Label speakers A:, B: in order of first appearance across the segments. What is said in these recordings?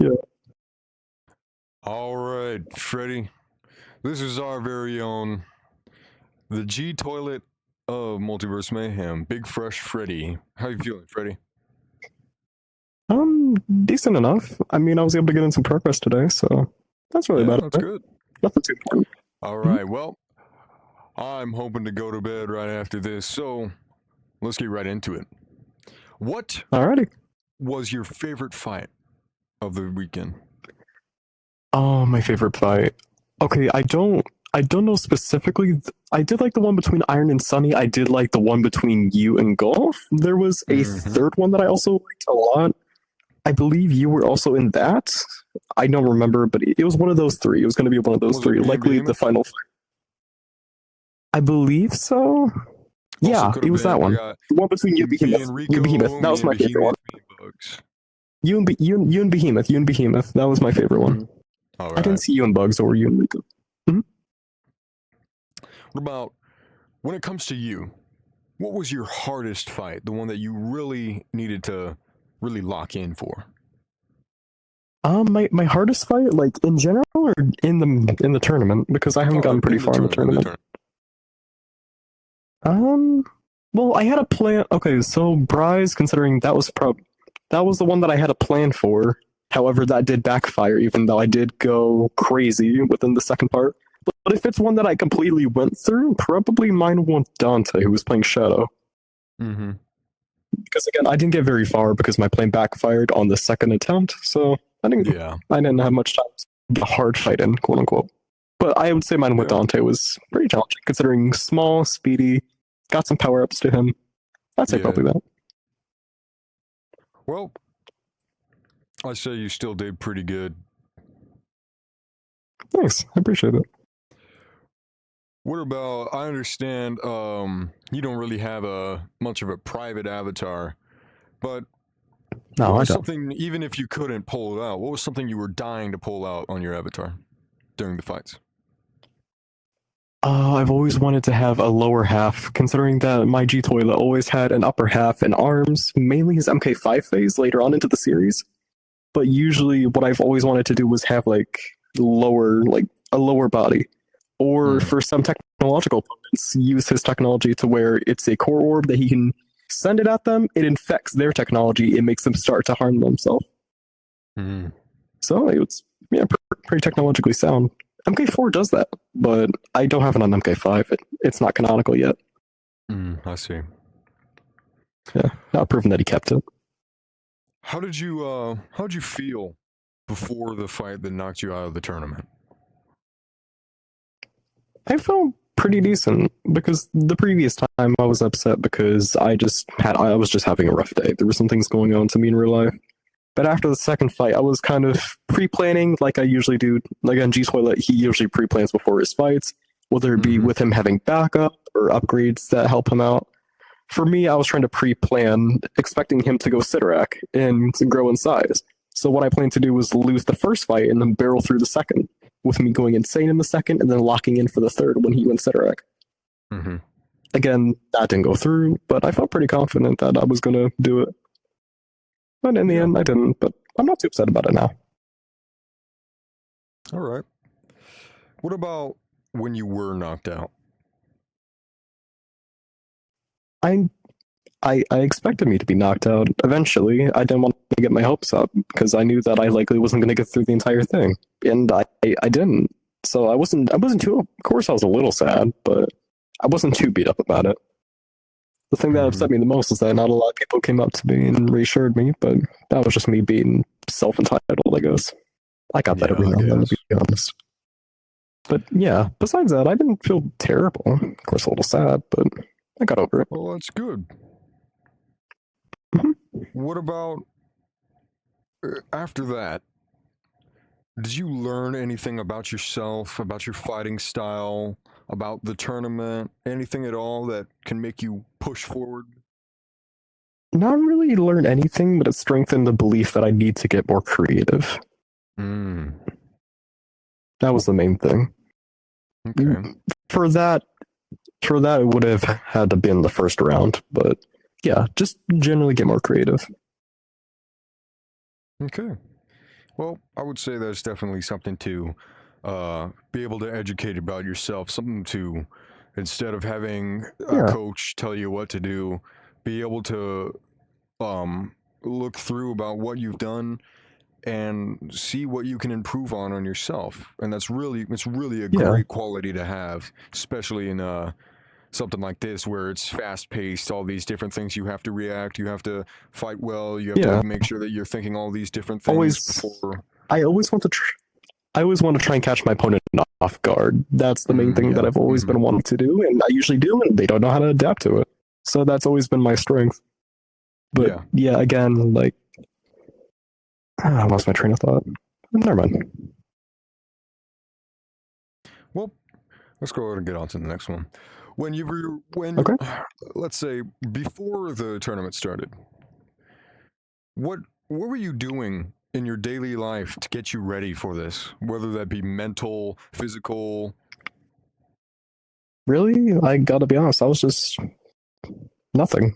A: Yeah.
B: All right, Freddy. This is our very own, the G-toilet of Multiverse Mayhem, Big Fresh Freddy. How you feeling, Freddy?
A: Decent enough. I mean, I was able to get in some progress today, so that's really about
B: That's
A: it.
B: good.
A: Nothing too important.
B: All right, well, I'm hoping to go to bed right after this, so let's get right into it. What
A: Alrighty.
B: was your favorite fight of the weekend?
A: Oh, my favorite fight. Okay, I don't know specifically. I did like the one between Iron and Sunny. I did like the one between you and Golf. There was a third one that I also liked a lot. I believe you were also in that. I don't remember, but it was one of those three. It was going to be one of those three. Likely the final fight. I believe so. Yeah, it was that one. The one between you and Behemoth. That was my favorite one. You and Behemoth. That was my favorite one.
B: All right.
A: I didn't see you and Bugs or you and Rico.
B: What about, when it comes to you, what was your hardest fight? The one that you really needed to really lock in for?
A: My hardest fight, like in general or in the tournament, because I haven't gotten pretty far in the tournament. Well, I had a plan. Okay, so Bryce, considering that was the one that I had a plan for. However, that did backfire, even though I did go crazy within the second part. But if it's one that I completely went through, probably mine was Dante, who was playing Shadow. Because again, I didn't get very far because my plan backfired on the second attempt, so I didn't have much time to hard fight in, quote unquote. But I would say mine with Dante was pretty challenging, considering small, speedy, got some power ups to him. I'd say probably that.
B: Well, I say you still did pretty good.
A: Thanks, I appreciate it.
B: What about, I understand you don't really have much of a private avatar, but what was something, even if you couldn't pull it out, what was something you were dying to pull out on your avatar during the fights?
A: I've always wanted to have a lower half, considering that my G-toilet always had an upper half and arms, mainly his MK5 phase later on into the series. But usually what I've always wanted to do was have a lower body. Or for some technological opponents, use his technology to where it's a core orb that he can send it at them, it infects their technology, it makes them start to harm themselves. So it's pretty technologically sound. MK4 does that, but I don't have it on MK5. It's not canonical yet.
B: I see.
A: Yeah, not proven that he kept it.
B: How'd you feel before the fight that knocked you out of the tournament?
A: I felt pretty decent because the previous time I was upset because I was just having a rough day. There were some things going on to me in real life. But after the second fight, I was kind of pre-planning like I usually do. Like on G-toilet, he usually pre-plans before his fights, whether it be with him having backup or upgrades that help him out. For me, I was trying to pre-plan, expecting him to go Sidorak and to grow in size. So what I planned to do was lose the first fight and then barrel through the second, with me going insane in the second and then locking in for the third when he went Sidorak. Again, that didn't go through, but I felt pretty confident that I was going to do it. But in the end, I didn't, but I'm not too upset about it now.
B: All right. What about when you were knocked out?
A: I expected me to be knocked out eventually. I didn't want to get my hopes up because I knew that I likely wasn't going to get through the entire thing, and I didn't. So I wasn't too. Of course, I was a little sad, but I wasn't too beat up about it. The thing that upset me the most is that not a lot of people came up to me and reassured me, but that was just me being self-entitled, I guess. I got that every now and then, to be honest. But yeah, besides that, I didn't feel terrible. Of course, a little sad, but I got over it.
B: Well, that's good. What about after that? Did you learn anything about yourself, about your fighting style, about the tournament, anything at all that can make you push forward?
A: Not really learn anything, but it strengthened the belief that I need to get more creative. That was the main thing.
B: Okay.
A: For that, it would have had to been the first round, but yeah, just generally get more creative.
B: Okay. Well, I would say that's definitely something to be able to educate about yourself. Something to, instead of having a
A: Yeah,
B: coach tell you what to do, be able to look through about what you've done and see what you can improve on yourself. And it's really a
A: yeah,
B: great quality to have, especially in something like this where it's fast paced, all these different things you have to react, you have to fight well, you have to
A: yeah.
B: make sure that you're thinking all these different things
A: Always,
B: before.
A: I always want to. I always want to try and catch my opponent off guard. That's the main thing that
B: Yeah.
A: I've always been wanting to do, and I usually do, and they don't know how to adapt to it. So that's always been my strength. But
B: Yeah.
A: yeah, again, like I lost my train of thought. Never mind.
B: Well, let's go ahead and get on to the next one. When
A: Okay.
B: let's say before the tournament started, what what were you doing in your daily life to get you ready for this? Whether that be mental, physical.
A: Really, I gotta be honest. I was just nothing.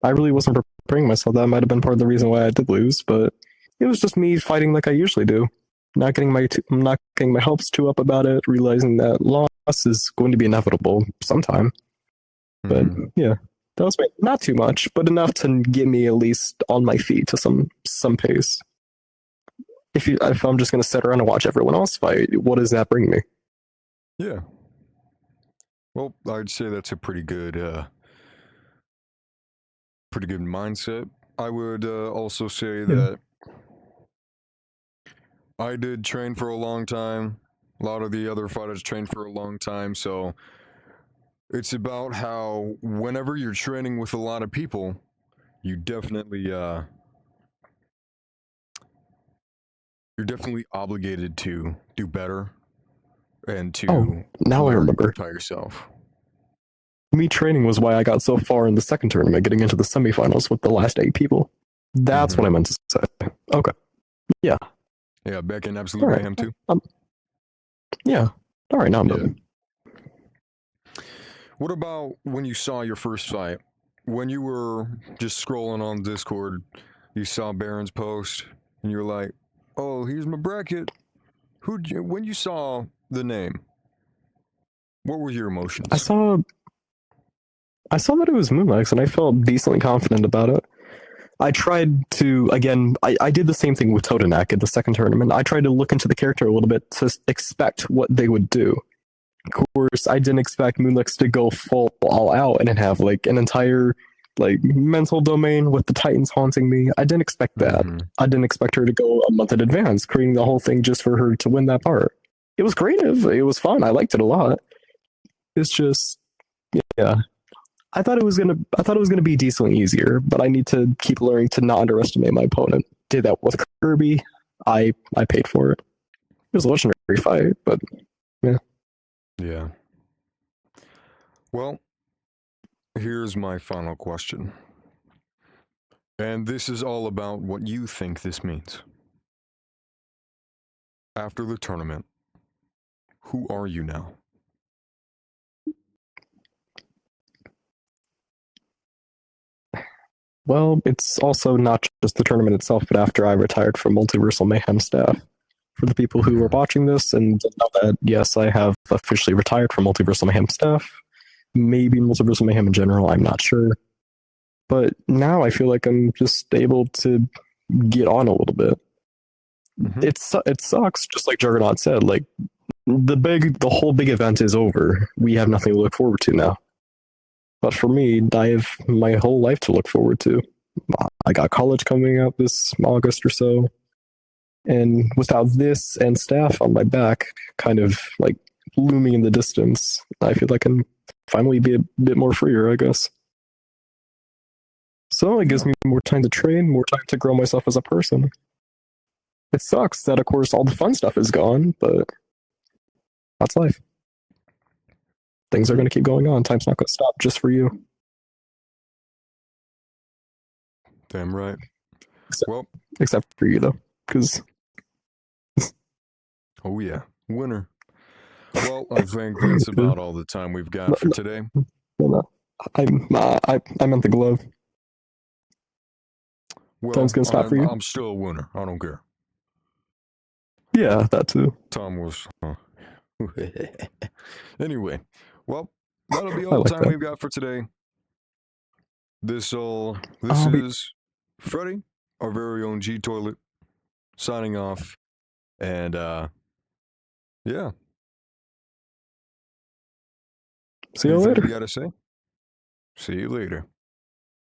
A: I really wasn't preparing myself. That might have been part of the reason why I did lose, but it was just me fighting like I usually do. Not getting my hopes too up about it, realizing that loss is going to be inevitable sometime. But
B: Mhm.
A: yeah, that was not too much, but enough to get me at least on my feet to some pace. If I'm just gonna sit around and watch everyone else fight, what does that bring me?
B: Yeah. Well, I'd say that's a pretty good mindset. I would also say
A: Yeah.
B: that I did train for a long time. A lot of the other fighters trained for a long time, so it's about how whenever you're training with a lot of people, you definitely you're definitely obligated to do better and
A: Oh,
B: to
A: now I
B: learn
A: remember.
B: by yourself.
A: Me training was why I got so far in the second tournament, getting into the semifinals with the last 8 people. That's
B: Mm-hmm.
A: what I meant to say. Okay. Yeah.
B: Yeah, back in
A: All
B: Absolute
A: right.
B: Mayhem too.
A: Yeah. All right. Now I'm
B: Yeah.
A: done.
B: What about when you saw your first fight? When you were just scrolling on Discord, you saw Baron's post, and you were like, "Oh, here's my bracket." When you saw the name, what were your
A: I
B: emotions?
A: saw. I saw that it was Moonlight, and I felt decently confident about it. I tried to again. I did the same thing with Totenak at the second tournament. I tried to look into the character a little bit to expect what they would do. Of course, I didn't expect Moonlix to go full all out and have like an entire like mental domain with the Titans haunting me. I didn't expect that.
B: Mm-hmm.
A: I didn't expect her to go a month in advance, creating the whole thing just for her to win that part. It was creative. It was fun. I liked it a lot. It's just yeah. I thought it was gonna be decently easier, but I need to keep learning to not underestimate my opponent. Did that with Kirby. I paid for it. It was a legendary fight, but yeah.
B: Yeah. Well, here's my final question. And this is all about what you think this means. After the tournament, who are you now?
A: Well, it's also not just the tournament itself, but after I retired from Multiversal Mayhem staff. For the people who are watching this and know that, yes, I have officially retired from Multiversal Mayhem staff. Maybe Multiversal Mayhem in general, I'm not sure. But now I feel like I'm just able to get on a little bit.
B: Mhm.
A: It sucks, just like Juggernaut said. Like the whole big event is over. We have nothing to look forward to now. But for me, I have my whole life to look forward to. I got college coming up this August or so, and without this and staff on my back, kind of like looming in the distance, I feel like I can finally be a bit more freer, I guess. So it gives
B: Yeah.
A: me more time to train, more time to grow myself as a person. It sucks that, of course, all the fun stuff is gone, but that's life. Things are
B: Mhm.
A: going to keep going on. Time's not going to stop just for you.
B: Damn right.
A: Except,
B: Well,
A: except for you, though, because
B: oh yeah, winner. Well, I think that's about all the time we've got for today.
A: I meant the glove. Time's
B: Well,
A: going to stop for you.
B: I'm still a winner. I don't care.
A: Yeah, that too.
B: Tom was. Anyway, well, that'll be
A: I
B: all the
A: like
B: time
A: that.
B: we've got for today. This
A: I'll be-
B: is Freddy, our very own G-toilet, signing off, and yeah.
A: See you
B: Anything
A: later.
B: you gotta say? See you later.